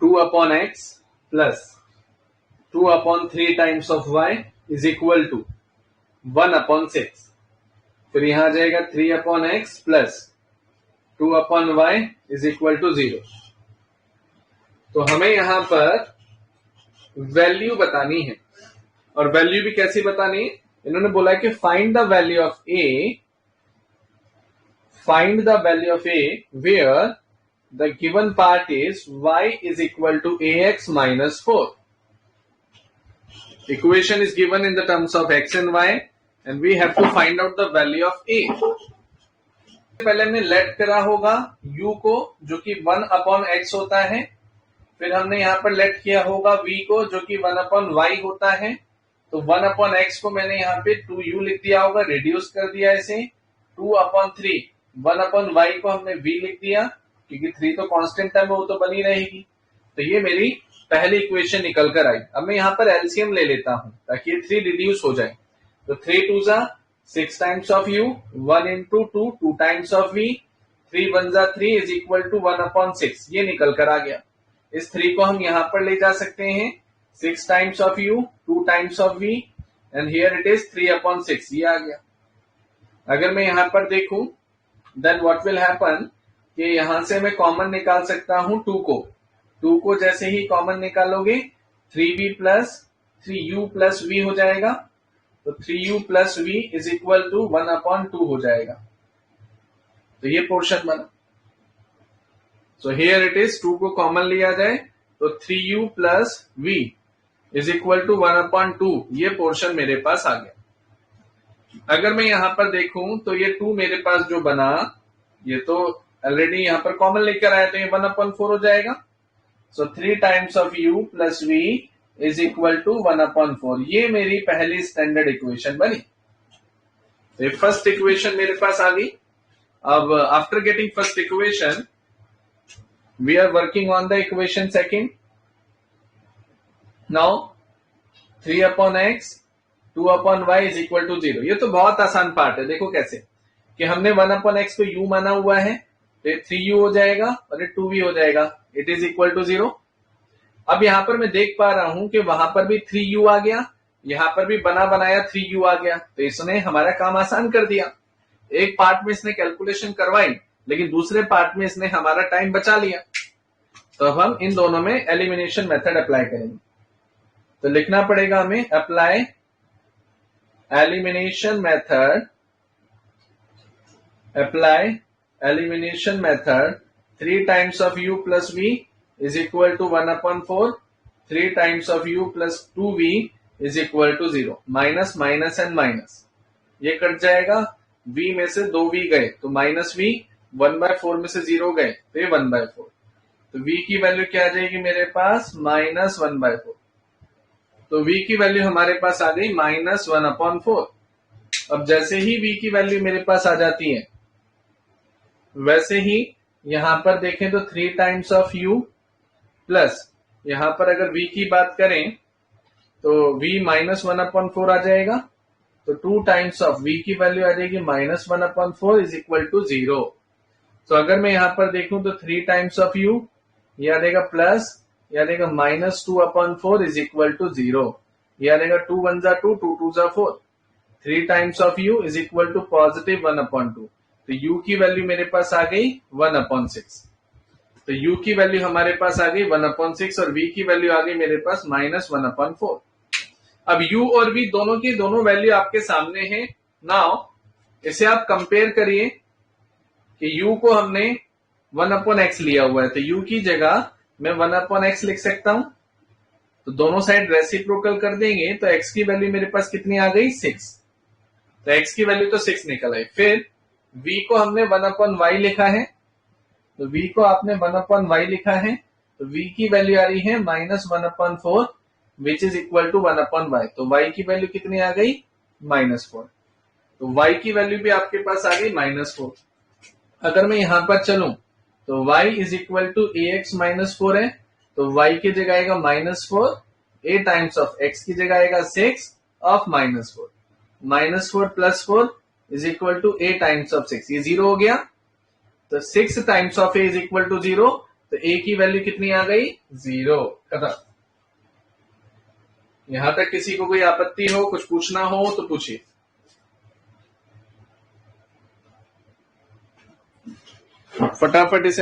2 upon x plus 2 upon 3 times of y is equal to 1 upon 6. फिर यहां आ जाएगा 3 upon x plus 2 upon y is equal to 0. तो हमें यहां पर वैल्यू बतानी है, और वैल्यू भी कैसी बतानी है? इन्होंने बोला कि find the value of a where the given part is y is equal to ax minus 4. Equation is given in the terms of x and y and we have to find out the value of a. पहले हमने late करा होगा u को, जो कि 1 upon x होता है. फिर हमने यहां पर लेट किया होगा v को, जो कि 1 upon y होता है. तो 1 upon x को मैंने यहाँ पे 2u लिख दिया होगा, रिड्यूस कर दिया इसे. 2 upon 3 1 upon y को हमने v लिख दिया, क्योंकि 3 तो कांस्टेंट है, वो तो बनी रहेगी. तो ये मेरी पहली इक्वेशन निकल कर आई. अब मैं यहाँ पर एलसीएम ले लेता हूं ताकि ये 3 रिड्यूस हो जाए. तो 3 2 जा 6 times of u, 1 into 2 2 times of v, 3 1 जा 3 इज इक्वल टू 1 upon 6. ये निकल कर आ गया. इस 3 को हम यहां पर ले जा सकते हैं. 6 times of u, 2 times of v, and here it is 3 upon 6. ये आ गया. अगर मैं यहां पर देखूं देन व्हाट विल हैपन कि यहां से मैं कॉमन निकाल सकता हूं 2 को जैसे ही कॉमन निकालोगे 3v plus 3u plus v हो जाएगा. तो 3u plus v is equal to 1 upon 2 हो जाएगा. तो ये पोर्शन बना. सो हियर इट इज 2 को कॉमन लिया जाए तो 3u plus v is equal to 1 upon 2. ये पोर्शन मेरे पास आ गया. अगर मैं यहां पर देखूं तो ये 2 मेरे पास जो बना, ये तो ऑलरेडी यहां पर कॉमन लेकर आया, तो ये 1 upon 4 हो जाएगा. So 3 times of u plus v is equal to 1 upon 4. ये मेरी पहली स्टैंडर्ड इक्वेशन बनी. तो फर्स्ट इक्वेशन मेरे पास आ गई. अब after getting first equation we are working on the equation second. Now 3 upon x 2 upon y is equal to 0. ये तो बहुत आसान पार्ट है. देखो कैसे कि हमने 1 upon x को u माना हुआ है, तो 3u हो जाएगा और ये 2v हो जाएगा. It is equal to 0. अब यहां पर मैं देख पा रहा हूं कि वहां पर भी 3u आ गया, यहां पर भी बना बनाया 3u आ गया. तो इसने हमारा काम आसान कर दिया. एक पार्ट में इसने कैलकुलेशन करवाई, लेकिन दूसरे पार्ट में इसने हमारा टाइम बचा लिया. तो अब हम इन दोनों में एलिमिनेशन मेथड अप्लाई करेंगे. तो लिखना पड़ेगा हमें apply elimination method 3 times of u plus v is equal to 1 upon 4. 3 times of u plus 2v is equal to 0. Minus minus and minus, ये कट जाएगा. v में से 2v गए तो माइनस v, 1/4 में से 0 गए तो ये 1/4. तो v की वैल्यू क्या आ जाएगी मेरे पास? माइनस 1/4. तो v की वैल्यू हमारे पास आ गई माइनस 1 upon 4. अब जैसे ही v की वैल्यू मेरे पास आ जाती है, वैसे ही यहां पर देखें तो 3 टाइम्स ऑफ u प्लस यहां पर अगर v की बात करें तो v माइनस 1 upon 4 आ जाएगा. तो 2 टाइम्स ऑफ v की वैल्यू आ जाएगी minus 1 upon 4 is equal to 0. तो अगर मैं यहां पर देखूं तो 3 टाइम्स ऑफ u, ये आ जाएगा प्लस, ये आ जाएगा minus 2 upon 4 is equal to 0. ये आ जाएगा 2 1 जा 2, 2 2 जा 4. 3 times of u is equal to positive 1 upon 2. तो u की वैल्यू मेरे पास आ गई 1 upon 6. तो u की वैल्यू हमारे पास आ गई 1 upon 6 और v की वैल्यू आ गई मेरे पास माइनस 1 upon 4. अब u और v दोनों की दोनों वैल्यू आपके सामने है. नाउ इसे आप कंपेयर करिए कि u को हमने 1 upon x लिया हुआ है, तो u की जगह मैं 1 upon x लिख सकता हूं. तो दोनों साइड रेसिप्रोकल कर देंगे तो x की वैल्यू मेरे पास कितनी आ गई? 6. तो x की वैल्यू तो 6 निकल आई. फिर v को हमने 1 upon y लिखा है, तो v को आपने 1 upon y लिखा है, तो v की वैल्यू आ रही है minus 1 upon 4 which is equal to 1 upon y. तो y की वैल्यू कितनी आ गई? -4. तो y की वैल्यू भी आपके पास आ गई -4. अगर मैं यहां पर चलूं तो y is equal to ax -4 है, तो y की जगह आएगा -4, a टाइम्स ऑफ x की जगह आएगा 6 of -4. -4 plus 4 is equal to a times of 6. ये 0 हो गया. तो 6 times of a is equal to 0. तो a की वैल्यू कितनी आ गई 0। खत्म। यहां तक किसी को कोई आपत्ति हो, कुछ पूछना हो तो पूछिए। फटाफट इसे